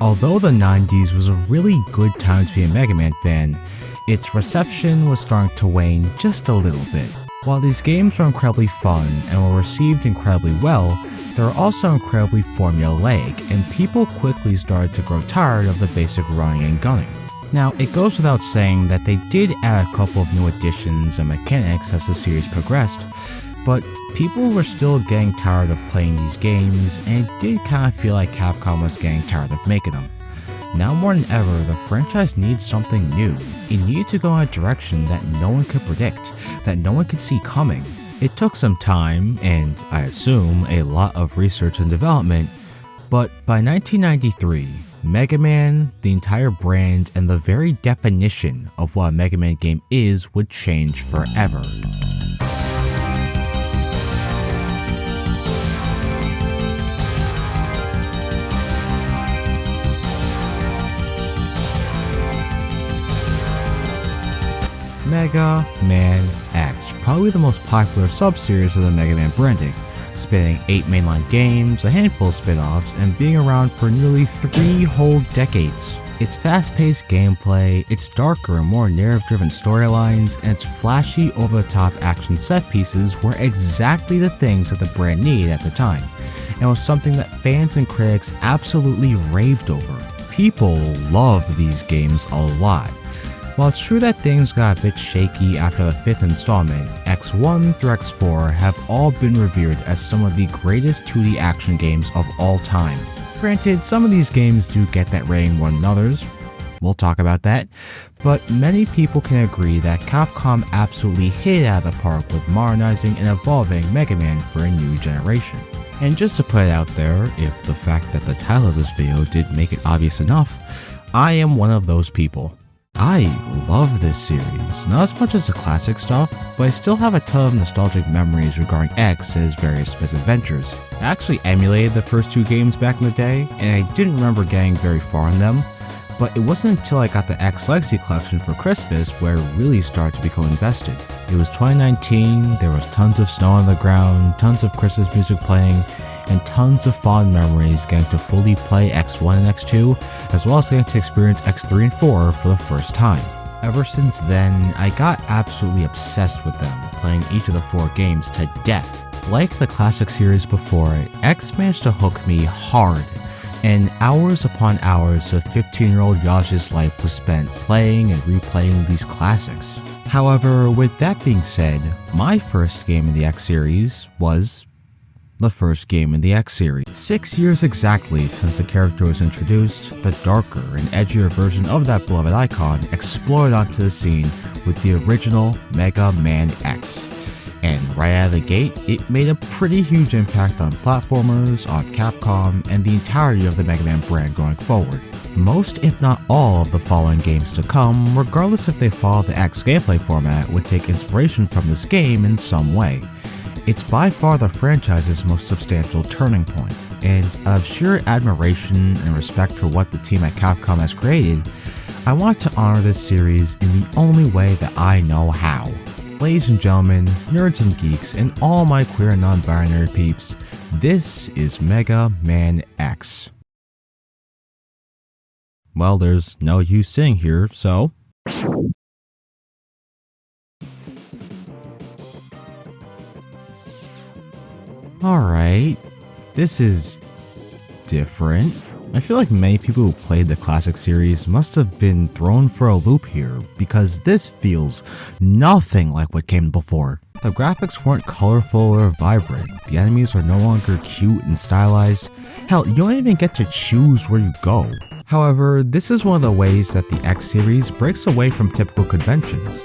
Although the 90s was a really good time to be a Mega Man fan, its reception was starting to wane just a little bit. While these games were incredibly fun and were received incredibly well, they were also incredibly formulaic, and people quickly started to grow tired of the basic running and gunning. Now, it goes without saying that they did add a couple of new additions and mechanics as the series progressed, but people were still getting tired of playing these games, and it did kind of feel like Capcom was getting tired of making them. Now more than ever, the franchise needs something new. It needed to go in a direction that no one could predict, that no one could see coming. It took some time, and I assume a lot of research and development, but by 1993, Mega Man, the entire brand, and the very definition of what a Mega Man game is would change forever. Mega Man X, probably the most popular sub-series of the Mega Man branding, spanning 8 mainline games, a handful of spin-offs, and being around for nearly 3 whole decades. Its fast-paced gameplay, its darker and more narrative-driven storylines, and its flashy, over-the-top action set-pieces were exactly the things that the brand needed at the time, and was something that fans and critics absolutely raved over. People love these games a lot. While it's true that things got a bit shaky after the 5th installment, X1 through X4 have all been revered as some of the greatest 2D action games of all time. Granted, some of these games do get that rating more than others, we'll talk about that, but many people can agree that Capcom absolutely hit it out of the park with modernizing and evolving Mega Man for a new generation. And just to put it out there, if the fact that the title of this video did make it obvious enough, I am one of those people. I love this series, not as much as the classic stuff, but I still have a ton of nostalgic memories regarding X and his various misadventures. I actually emulated the first 2 games back in the day, and I didn't remember getting very far in them, but it wasn't until I got the X Legacy Collection for Christmas where I really started to become invested. It was 2019, there was tons of snow on the ground, tons of Christmas music playing, and tons of fond memories getting to fully play X1 and X2, as well as getting to experience X3 and 4 for the first time. Ever since then, I got absolutely obsessed with them, playing each of the 4 games to death. Like the classic series before it, X managed to hook me hard, and hours upon hours of 15-year-old Yash's life was spent playing and replaying these classics. However, with that being said, my first game in the X series was the first game in the X series. 6 years exactly since the character was introduced, the darker and edgier version of that beloved icon exploded onto the scene with the original Mega Man X. And right out of the gate, it made a pretty huge impact on platformers, on Capcom, and the entirety of the Mega Man brand going forward. Most, if not all, of the following games to come, regardless if they follow the X gameplay format, would take inspiration from this game in some way. It's by far the franchise's most substantial turning point, and out of sheer admiration and respect for what the team at Capcom has created, I want to honor this series in the only way that I know how. Ladies and gentlemen, nerds and geeks, and all my queer and non-binary peeps, this is Mega Man X. Well, there's no use sitting here, so alright, this is different. I feel like many people who played the classic series must have been thrown for a loop here, because this feels nothing like what came before. The graphics weren't colorful or vibrant, the enemies are no longer cute and stylized, hell, you don't even get to choose where you go. However, this is one of the ways that the X series breaks away from typical conventions.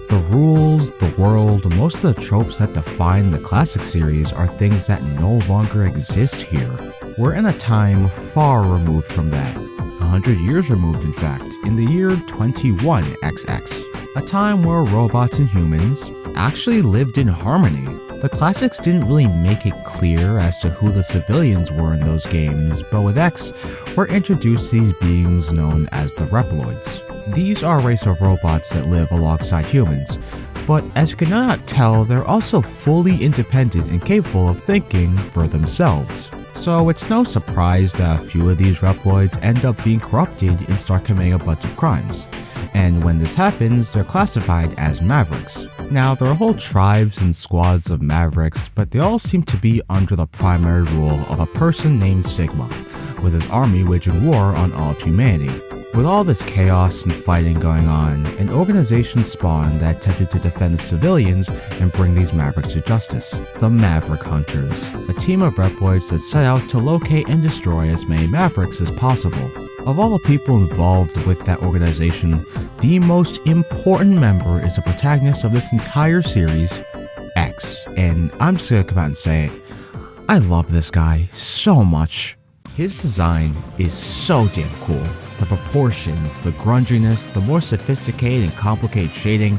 The rules, the world, most of the tropes that define the classic series are things that no longer exist here. We're in a time far removed from that. 100 years removed, in fact, in the year 21XX. A time where robots and humans actually lived in harmony. The classics didn't really make it clear as to who the civilians were in those games, but with X, we're introduced to these beings known as the Reploids. These are a race of robots that live alongside humans, but as you cannot tell, they're also fully independent and capable of thinking for themselves. So it's no surprise that a few of these Reploids end up being corrupted and start committing a bunch of crimes. And when this happens, they're classified as Mavericks. Now, there are whole tribes and squads of Mavericks, but they all seem to be under the primary rule of a person named Sigma, with his army waging war on all of humanity. With all this chaos and fighting going on, an organization spawned that attempted to defend the civilians and bring these Mavericks to justice. The Maverick Hunters, a team of Reploids that set out to locate and destroy as many Mavericks as possible. Of all the people involved with that organization, the most important member is the protagonist of this entire series, X. And I'm just gonna come out and say it, I love this guy so much. His design is so damn cool. The proportions, the grunginess, the more sophisticated and complicated shading,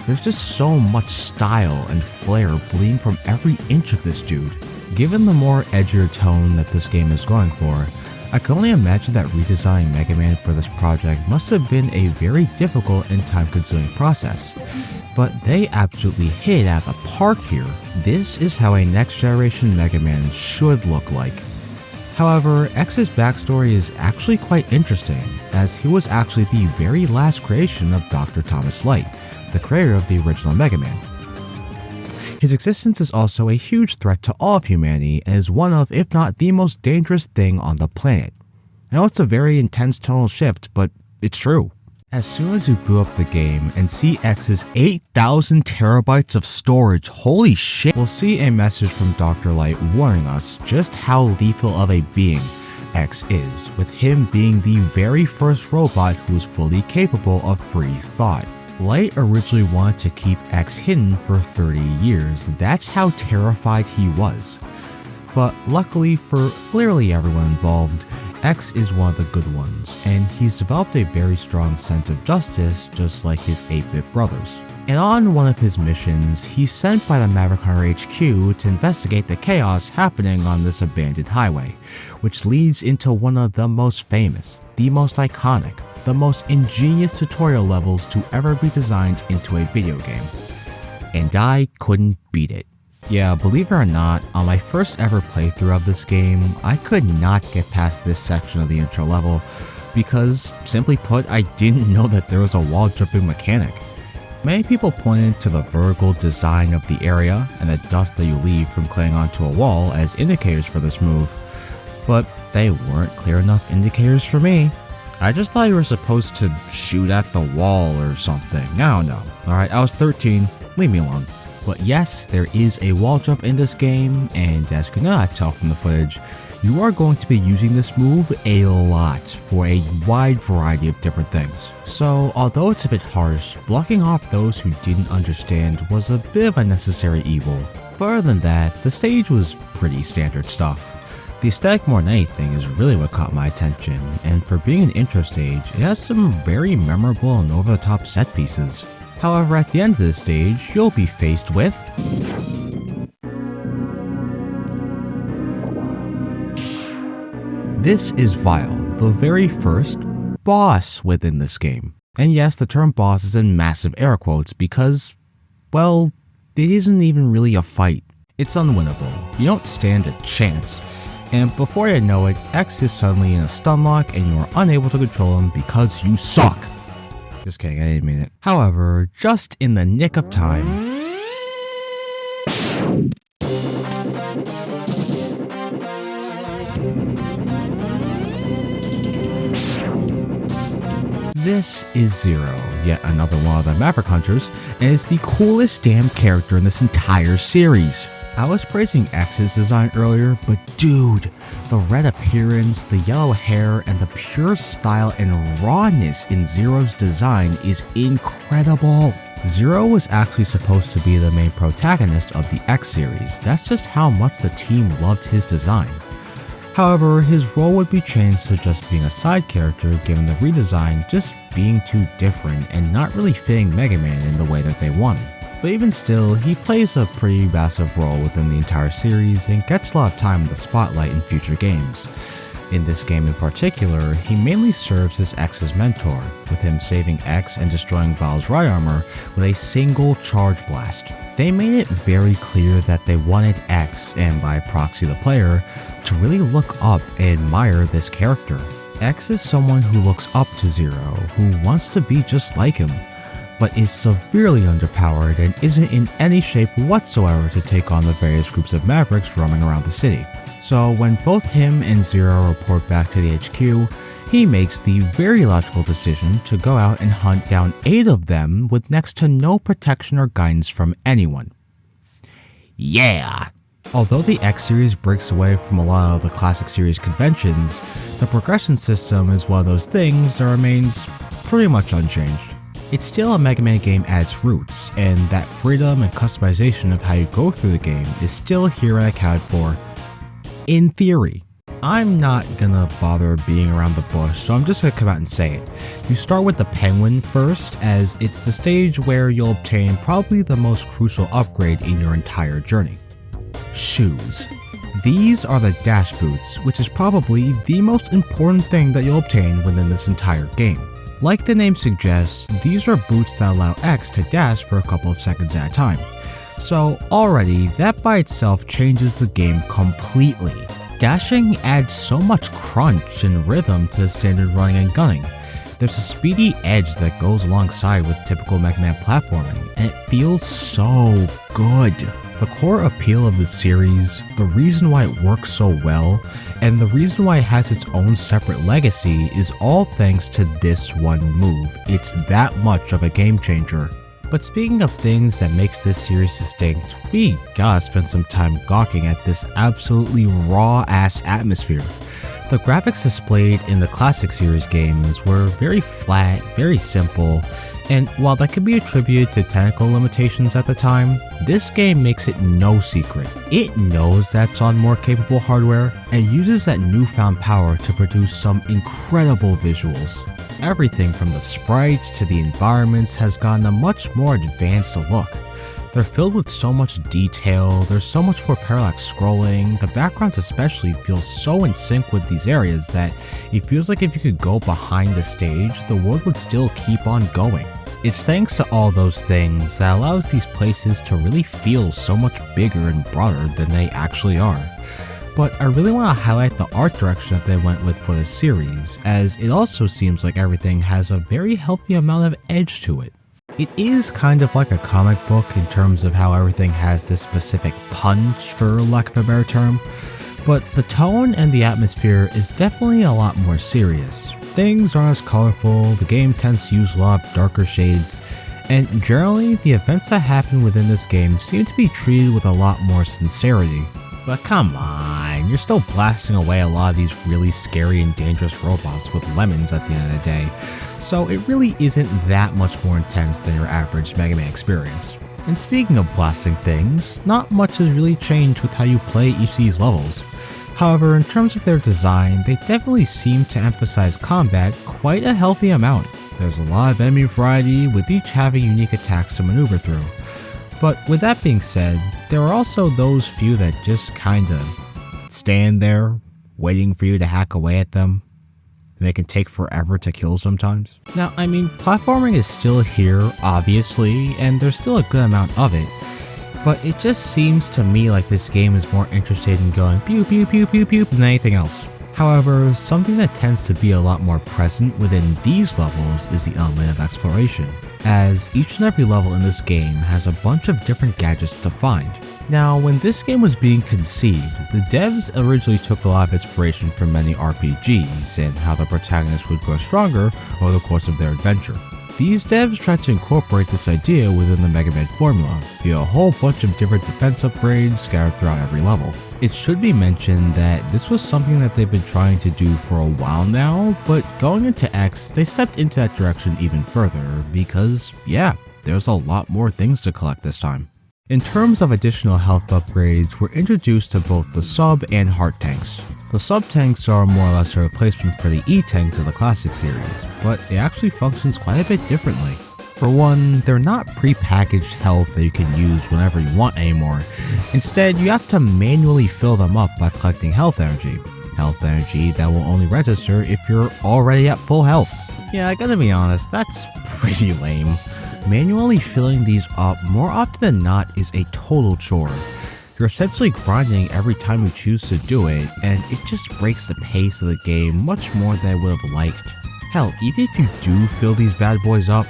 there's just so much style and flair bleeding from every inch of this dude. Given the more edgier tone that this game is going for, I can only imagine that redesigning Mega Man for this project must have been a very difficult and time-consuming process. But they absolutely hit it out of the park here. This is how a next-generation Mega Man should look like. However, X's backstory is actually quite interesting, as he was actually the very last creation of Dr. Thomas Light, the creator of the original Mega Man. His existence is also a huge threat to all of humanity and is one of, if not the most dangerous thing on the planet. I know it's a very intense tonal shift, but it's true. As soon as you boot up the game and see X's 8,000 terabytes of storage, holy shit, we'll see a message from Dr. Light warning us just how lethal of a being X is, with him being the very first robot who's fully capable of free thought. Light originally wanted to keep X hidden for 30 years, that's how terrified he was. But luckily for literally everyone involved, X is one of the good ones, and he's developed a very strong sense of justice just like his 8-bit brothers. And on one of his missions, he's sent by the Maverick Hunter HQ to investigate the chaos happening on this abandoned highway, which leads into one of the most famous, the most iconic, the most ingenious tutorial levels to ever be designed into a video game. And I couldn't beat it. Yeah, believe it or not, on my first ever playthrough of this game, I could not get past this section of the intro level because, simply put, I didn't know that there was a wall jumping mechanic. Many people pointed to the vertical design of the area and the dust that you leave from clinging onto a wall as indicators for this move, but they weren't clear enough indicators for me. I just thought you were supposed to shoot at the wall or something. I don't know. Alright, I was 13, leave me alone. But yes, there is a wall jump in this game, and as you cannot tell from the footage, you are going to be using this move a lot for a wide variety of different things. So although it's a bit harsh, blocking off those who didn't understand was a bit of a necessary evil. But other than that, the stage was pretty standard stuff. The aesthetic more than anything is really what caught my attention, and for being an intro stage, it has some very memorable and over-the-top set pieces. However, at the end of this stage, you'll be faced with this is Vile, the very first boss within this game. And yes, the term boss is in massive air quotes because, well, it isn't even really a fight. It's unwinnable. You don't stand a chance. And before you know it, X is suddenly in a stun lock and you are unable to control him because you suck. Just kidding, I didn't mean it. However, just in the nick of time, this is Zero, yet another one of the Maverick Hunters, and is the coolest damn character in this entire series. I was praising X's design earlier, but dude, the red appearance, the yellow hair, and the pure style and rawness in Zero's design is incredible. Zero was actually supposed to be the main protagonist of the X series, that's just how much the team loved his design. However, his role would be changed to just being a side character given the redesign just being too different and not really fitting Mega Man in the way that they wanted. But even still, he plays a pretty massive role within the entire series and gets a lot of time in the spotlight in future games. In this game in particular, he mainly serves as X's mentor, with him saving X and destroying Vile's right armor with a single charge blast. They made it very clear that they wanted X, and by proxy the player, to really look up and admire this character. X is someone who looks up to Zero, who wants to be just like him, but is severely underpowered and isn't in any shape whatsoever to take on the various groups of Mavericks roaming around the city. So when both him and Zero report back to the HQ, he makes the very logical decision to go out and hunt down 8 of them with next to no protection or guidance from anyone. Yeah! Although the X series breaks away from a lot of the classic series conventions, the progression system is one of those things that remains pretty much unchanged. It's still a Mega Man game at its roots, and that freedom and customization of how you go through the game is still here and accounted for, in theory. I'm not gonna bother being around the bush, so I'm just gonna come out and say it. You start with the Penguin first, as it's the stage where you'll obtain probably the most crucial upgrade in your entire journey. Shoes. These are the dash boots, which is probably the most important thing that you'll obtain within this entire game. Like the name suggests, these are boots that allow X to dash for a couple of seconds at a time. So already, that by itself changes the game completely. Dashing adds so much crunch and rhythm to the standard running and gunning. There's a speedy edge that goes alongside with typical Mega Man platforming, and it feels so good. The core appeal of the series, the reason why it works so well, and the reason why it has its own separate legacy is all thanks to this one move. It's that much of a game changer. But speaking of things that makes this series distinct, we gotta spend some time gawking at this absolutely raw-ass atmosphere. The graphics displayed in the classic series games were very flat, very simple, and while that could be attributed to technical limitations at the time, this game makes it no secret. It knows that's on more capable hardware and uses that newfound power to produce some incredible visuals. Everything from the sprites to the environments has gotten a much more advanced look. They're filled with so much detail, there's so much more parallax scrolling, the backgrounds especially feel so in sync with these areas that it feels like if you could go behind the stage, the world would still keep on going. It's thanks to all those things that allows these places to really feel so much bigger and broader than they actually are. But I really want to highlight the art direction that they went with for the series, as it also seems like everything has a very healthy amount of edge to it. It is kind of like a comic book in terms of how everything has this specific punch, for lack of a better term, but the tone and the atmosphere is definitely a lot more serious. Things aren't as colorful, the game tends to use a lot of darker shades, and generally the events that happen within this game seem to be treated with a lot more sincerity. But come on, you're still blasting away a lot of these really scary and dangerous robots with lemons at the end of the day, so it really isn't that much more intense than your average Mega Man experience. And speaking of blasting things, not much has really changed with how you play each of these levels. However, in terms of their design, they definitely seem to emphasize combat quite a healthy amount. There's a lot of enemy variety, with each having unique attacks to maneuver through. But with that being said, there are also those few that just kinda stand there, waiting for you to hack away at them. And they can take forever to kill sometimes. Now, I mean, platforming is still here, obviously, and there's still a good amount of it. But it just seems to me like this game is more interested in going pew pew pew pew pew than anything else. However, something that tends to be a lot more present within these levels is the element of exploration, as each and every level in this game has a bunch of different gadgets to find. Now, when this game was being conceived, the devs originally took a lot of inspiration from many RPGs and how the protagonist would grow stronger over the course of their adventure. These devs tried to incorporate this idea within the Mega Man formula via a whole bunch of different defense upgrades scattered throughout every level. It should be mentioned that this was something that they've been trying to do for a while now, but going into X, they stepped into that direction even further because, yeah, there's a lot more things to collect this time. In terms of additional health upgrades, we're introduced to both the sub and heart tanks. The sub tanks are more or less a replacement for the E tanks of the classic series, but it actually functions quite a bit differently. For one, they're not pre-packaged health that you can use whenever you want anymore. Instead, you have to manually fill them up by collecting health energy. Health energy that will only register if you're already at full health. Yeah, I gotta be honest, that's pretty lame. Manually filling these up more often than not is a total chore. You're essentially grinding every time you choose to do it, and it just breaks the pace of the game much more than I would have liked. Hell, even if you do fill these bad boys up,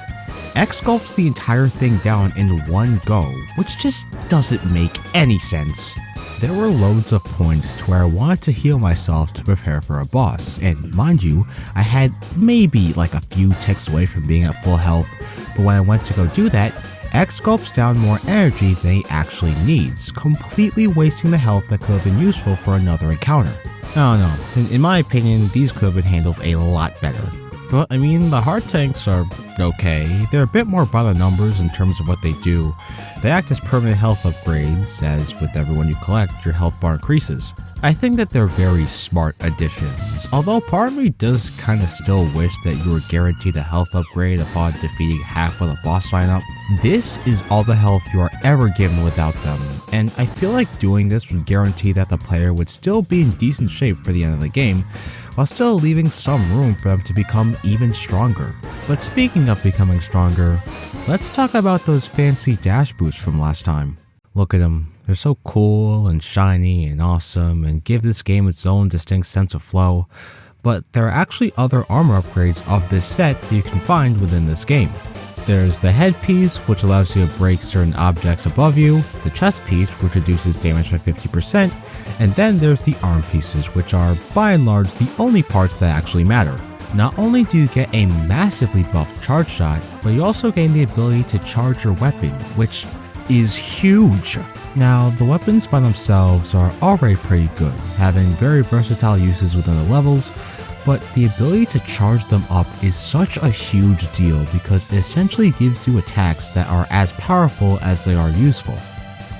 X sculpts the entire thing down in one go, which just doesn't make any sense. There were loads of points to where I wanted to heal myself to prepare for a boss, and mind you, I had maybe like a few ticks away from being at full health, but when I went to go do that, X sculpts down more energy than he actually needs, completely wasting the health that could have been useful for another encounter. No, in my opinion, these could have been handled a lot better. But I mean, the hard tanks are okay. They're a bit more by the numbers in terms of what they do. They act as permanent health upgrades, as with everyone you collect, your health bar increases. I think that they're very smart additions, although part of me does kinda still wish that you were guaranteed a health upgrade upon defeating half of the boss lineup. This is all the health you are ever given without them, and I feel like doing this would guarantee that the player would still be in decent shape for the end of the game, while still leaving some room for them to become even stronger. But speaking of becoming stronger, let's talk about those fancy dash boots from last time. Look at them, they're so cool and shiny and awesome and give this game its own distinct sense of flow, but there are actually other armor upgrades of this set that you can find within this game. There's the headpiece, which allows you to break certain objects above you, the chest piece, which reduces damage by 50%, and then there's the arm pieces, which are, by and large, the only parts that actually matter. Not only do you get a massively buffed charge shot, but you also gain the ability to charge your weapon, which is huge. Now, the weapons by themselves are already pretty good, having very versatile uses within the levels, but the ability to charge them up is such a huge deal because it essentially gives you attacks that are as powerful as they are useful.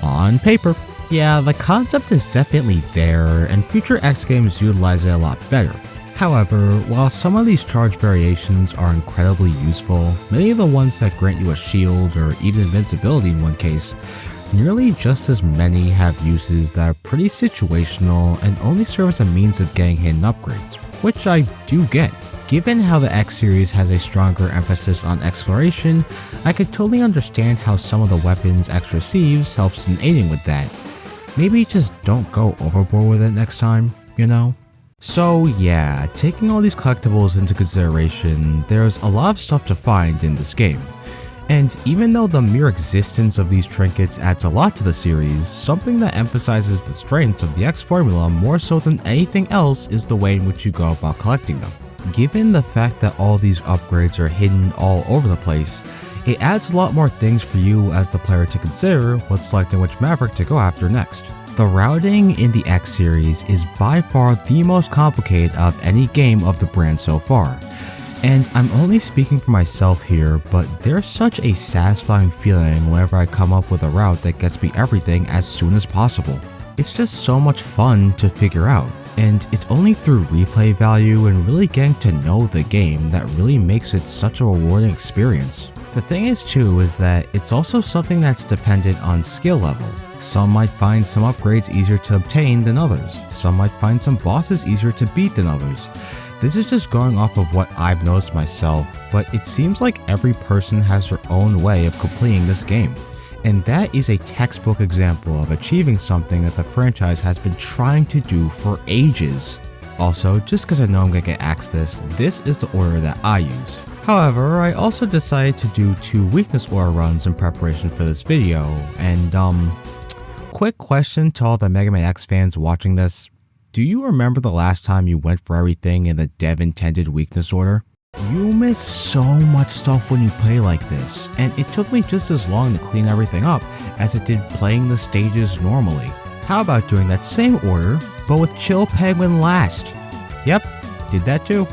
On paper. Yeah, the concept is definitely there, and future X games utilize it a lot better. However, while some of these charge variations are incredibly useful, many of the ones that grant you a shield or even invincibility in one case, nearly just as many have uses that are pretty situational and only serve as a means of getting hidden upgrades, which I do get. Given how the X series has a stronger emphasis on exploration, I could totally understand how some of the weapons X receives helps in aiding with that. Maybe just don't go overboard with it next time, you know? So yeah, taking all these collectibles into consideration, there's a lot of stuff to find in this game. And even though the mere existence of these trinkets adds a lot to the series, something that emphasizes the strengths of the X formula more so than anything else is the way in which you go about collecting them. Given the fact that all these upgrades are hidden all over the place, it adds a lot more things for you as the player to consider when selecting which Maverick to go after next. The routing in the X series is by far the most complicated of any game of the brand so far. And I'm only speaking for myself here, but there's such a satisfying feeling whenever I come up with a route that gets me everything as soon as possible. It's just so much fun to figure out, and it's only through replay value and really getting to know the game that really makes it such a rewarding experience. The thing is too is that it's also something that's dependent on skill level. Some might find some upgrades easier to obtain than others. Some might find some bosses easier to beat than others. This is just going off of what I've noticed myself, but it seems like every person has their own way of completing this game. And that is a textbook example of achieving something that the franchise has been trying to do for ages. Also, just because I know I'm gonna get asked this is the order that I use. However, I also decided to do 2 weakness order runs in preparation for this video, and quick question to all the Mega Man X fans watching this. Do you remember the last time you went for everything in the dev intended weakness order? You miss so much stuff when you play like this, and it took me just as long to clean everything up as it did playing the stages normally. How about doing that same order, but with Chill Penguin last? Yep, did that too.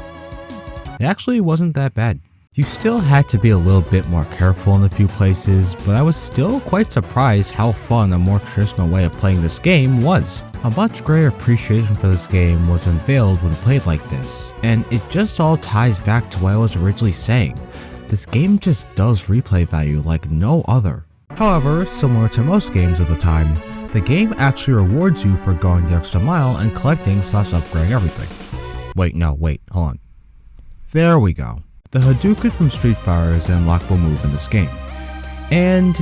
It actually wasn't that bad. You still had to be a little bit more careful in a few places, but I was still quite surprised how fun a more traditional way of playing this game was. A much greater appreciation for this game was unveiled when played like this, and it just all ties back to what I was originally saying. This game just does replay value like no other. However, similar to most games of the time, the game actually rewards you for going the extra mile and collecting / upgrading everything. Wait, hold on. There we go. The Hadouken from Street Fighter is an unlockable move in this game. And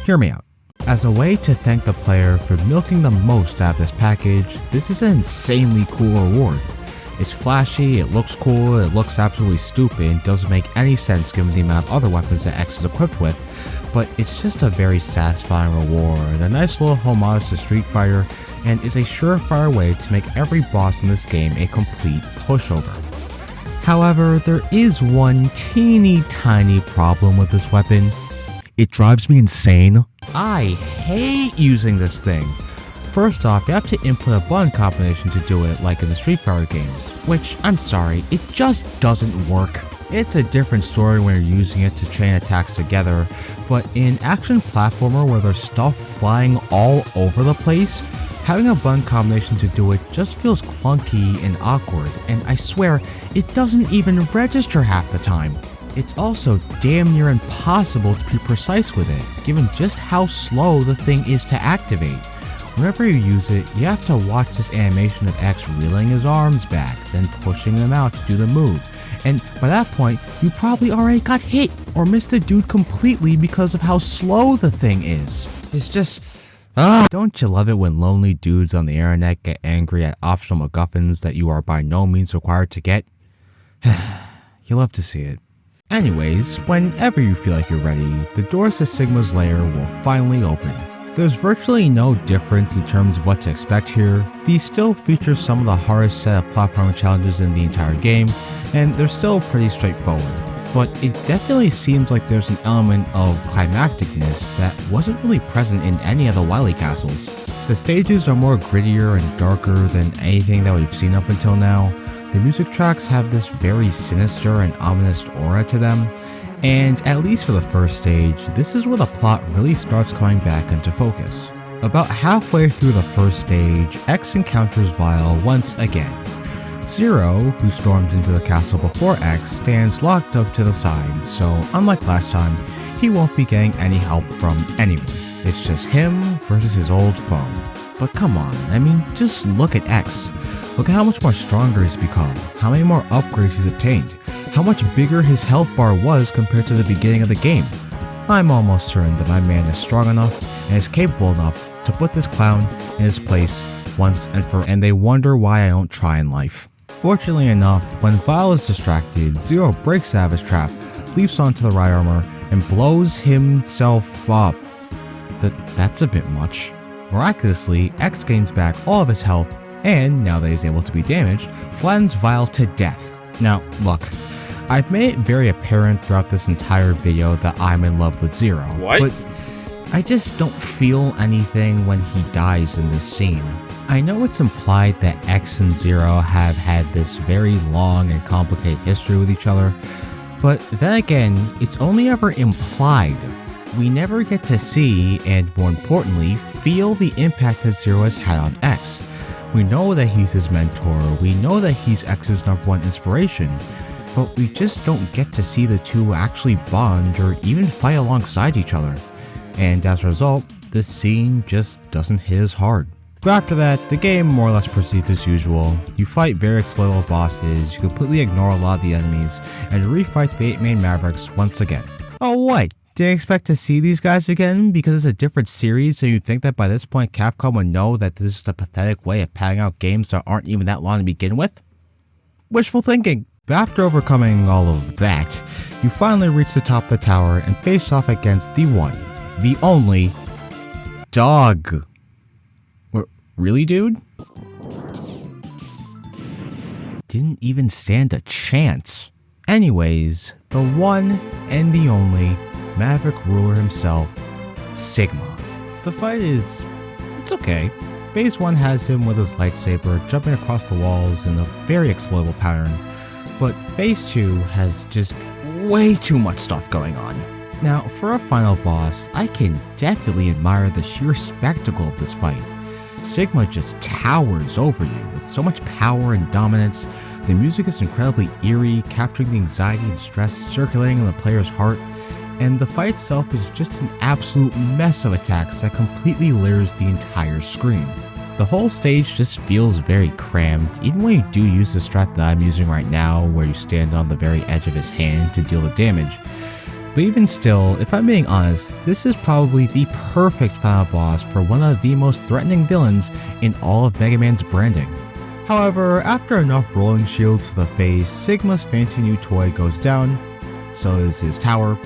hear me out. As a way to thank the player for milking the most out of this package, this is an insanely cool reward. It's flashy, it looks cool, it looks absolutely stupid, and doesn't make any sense given the amount of other weapons that X is equipped with, but it's just a very satisfying reward, a nice little homage to Street Fighter, and is a surefire way to make every boss in this game a complete pushover. However, there is one teeny tiny problem with this weapon. It drives me insane. I hate using this thing. First off, you have to input a button combination to do it like in the Street Fighter games, which, I'm sorry, it just doesn't work. It's a different story when you're using it to chain attacks together, but in action platformer where there's stuff flying all over the place, having a button combination to do it just feels clunky and awkward, and I swear, it doesn't even register half the time. It's also damn near impossible to be precise with it, given just how slow the thing is to activate. Whenever you use it, you have to watch this animation of X reeling his arms back, then pushing them out to do the move. And by that point, you probably already got hit or missed the dude completely because of how slow the thing is. It's just, don't you love it when lonely dudes on the internet get angry at optional MacGuffins that you are by no means required to get? You love to see it. Anyways, whenever you feel like you're ready, the Dorsa Sigmas layer will finally open. There's virtually no difference in terms of what to expect here. These still feature some of the hardest set of platforming challenges in the entire game, and they're still pretty straightforward. But it definitely seems like there's an element of climacticness that wasn't really present in any of the Wily castles. The stages are more grittier and darker than anything that we've seen up until now. The music tracks have this very sinister and ominous aura to them, and at least for the first stage, this is where the plot really starts coming back into focus. About halfway through the first stage, X encounters Vile once again. Zero, who stormed into the castle before X, stands locked up to the side, so unlike last time, he won't be getting any help from anyone. It's just him versus his old foe. But come on, I mean, just look at X. Look at how much more stronger he's become, how many more upgrades he's obtained, how much bigger his health bar was compared to the beginning of the game. I'm almost certain that my man is strong enough and is capable enough to put this clown in his place once and for all, and they wonder why I don't try in life. Fortunately enough, when Vile is distracted, Zero breaks out of his trap, leaps onto the right armor, and blows himself up. That's a bit much. Miraculously, X gains back all of his health, and now that he's able to be damaged, flattens Vile to death. Now, look, I've made it very apparent throughout this entire video that I'm in love with Zero, but I just don't feel anything when he dies in this scene. I know it's implied that X and Zero have had this very long and complicated history with each other, but then again, it's only ever implied. We never get to see, and more importantly, feel the impact that Zero has had on X. We know that he's his mentor, we know that he's X's #1 inspiration, but we just don't get to see the two actually bond or even fight alongside each other. And as a result, this scene just doesn't hit as hard. But after that, the game more or less proceeds as usual. You fight very exploitable bosses, you completely ignore a lot of the enemies, and refight the 8 main Mavericks once again. Oh what? Didn't expect to see these guys again because it's a different series, so you'd think that by this point Capcom would know that this is a pathetic way of padding out games that aren't even that long to begin with? Wishful thinking. But after overcoming all of that, you finally reach the top of the tower and face off against the one, the only, dog. Really, dude? Didn't even stand a chance. Anyways, the one and the only Maverick ruler himself, Sigma. The fight it's okay. Phase 1 has him with his lightsaber jumping across the walls in a very exploitable pattern, but Phase 2 has just way too much stuff going on. Now, for a final boss, I can definitely admire the sheer spectacle of this fight. Sigma just towers over you with so much power and dominance. The music is incredibly eerie, capturing the anxiety and stress circulating in the player's heart, and the fight itself is just an absolute mess of attacks that completely layers the entire screen. The whole stage just feels very crammed, even when you do use the strat that I'm using right now, where you stand on the very edge of his hand to deal the damage. But But even still, if I'm being honest, this is probably the perfect final boss for one of the most threatening villains in all of Mega Man's branding. However, after enough rolling shields to the face, Sigma's fancy new toy goes down, so does his tower,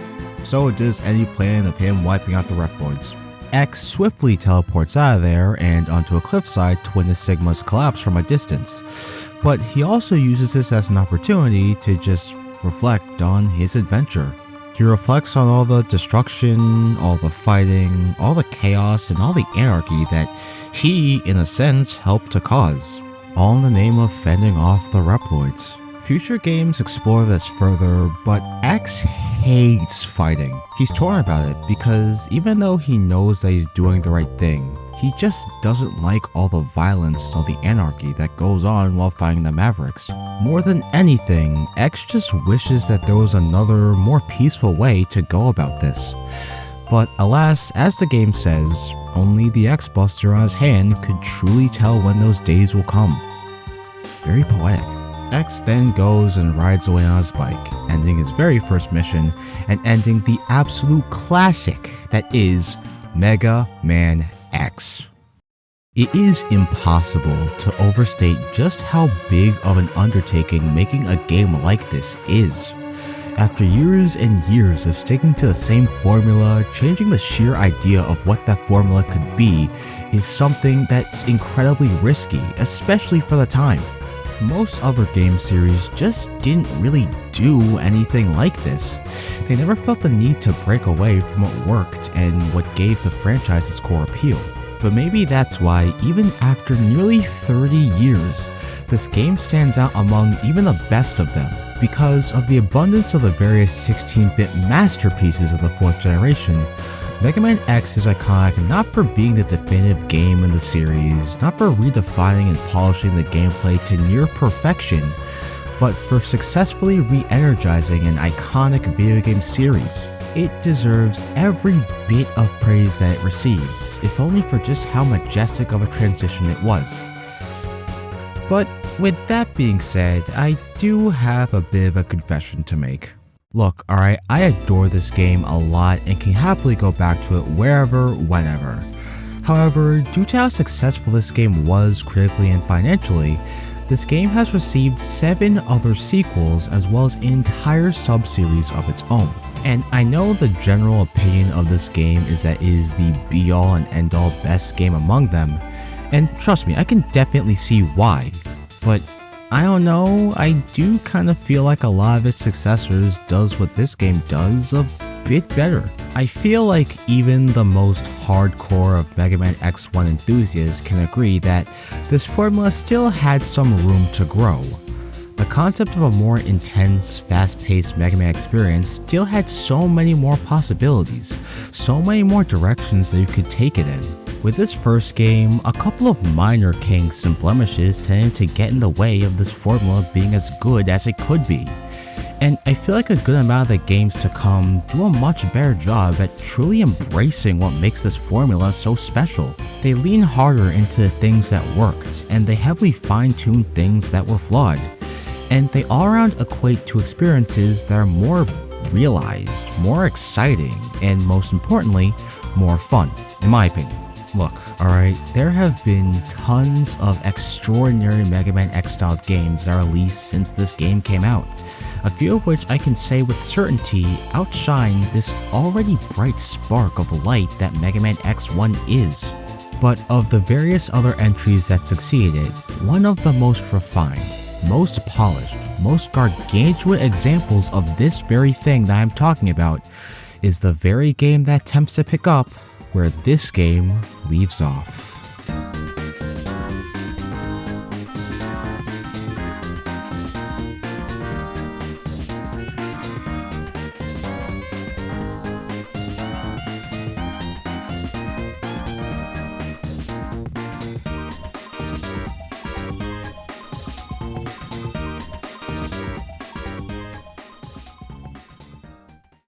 so does any plan of him wiping out the Reploids. X swiftly teleports out of there and onto a cliffside to witness Sigma's collapse from a distance, but he also uses this as an opportunity to just reflect on his adventure. He reflects on all the destruction, all the fighting, all the chaos, and all the anarchy that he, in a sense, helped to cause, all in the name of fending off the Reploids. Future games explore this further, but X hates fighting. He's torn about it because even though he knows that he's doing the right thing, he just doesn't like all the violence and all the anarchy that goes on while fighting the Mavericks. More than anything, X just wishes that there was another, more peaceful way to go about this. But alas, as the game says, only the X-Buster on his hand could truly tell when those days will come. Very poetic. X then goes and rides away on his bike, ending his very first mission and ending the absolute classic that is Mega Man X. It is impossible to overstate just how big of an undertaking making a game like this is. After years and years of sticking to the same formula, changing the sheer idea of what that formula could be is something that's incredibly risky, especially for the time. Most other game series just didn't really do anything like this. They never felt the need to break away from what worked and what gave the franchise its core appeal. But maybe that's why, even after nearly 30 years, this game stands out among even the best of them, because of the abundance of the various 16-bit masterpieces of the 4th generation. Mega Man X is iconic not for being the definitive game in the series, not for redefining and polishing the gameplay to near perfection, but for successfully re-energizing an iconic video game series. It deserves every bit of praise that it receives, if only for just how majestic of a transition it was. But with that being said, I do have a bit of a confession to make. Look, alright, I adore this game a lot and can happily go back to it wherever, whenever. However, due to how successful this game was critically and financially, this game has received 7 other sequels as well as an entire sub-series of its own. And I know the general opinion of this game is that it is the be-all and end-all best game among them, and trust me, I can definitely see why, but I don't know, I do kind of feel like a lot of its successors does what this game does a bit better. I feel like even the most hardcore of Mega Man X1 enthusiasts can agree that this formula still had some room to grow. The concept of a more intense, fast-paced Mega Man experience still had so many more possibilities, so many more directions that you could take it in. With this first game, a couple of minor kinks and blemishes tended to get in the way of this formula being as good as it could be. And I feel like a good amount of the games to come do a much better job at truly embracing what makes this formula so special. They lean harder into the things that worked, and they heavily fine-tuned things that were flawed. And they all around equate to experiences that are more realized, more exciting, and most importantly, more fun, in my opinion. Look, alright, there have been tons of extraordinary Mega Man X-styled games that are released since this game came out, a few of which I can say with certainty outshine this already bright spark of light that Mega Man X1 is. But of the various other entries that succeeded, one of the most refined, most polished, most gargantuan examples of this very thing that I'm talking about is the very game that attempts to pick up where this game leaves off.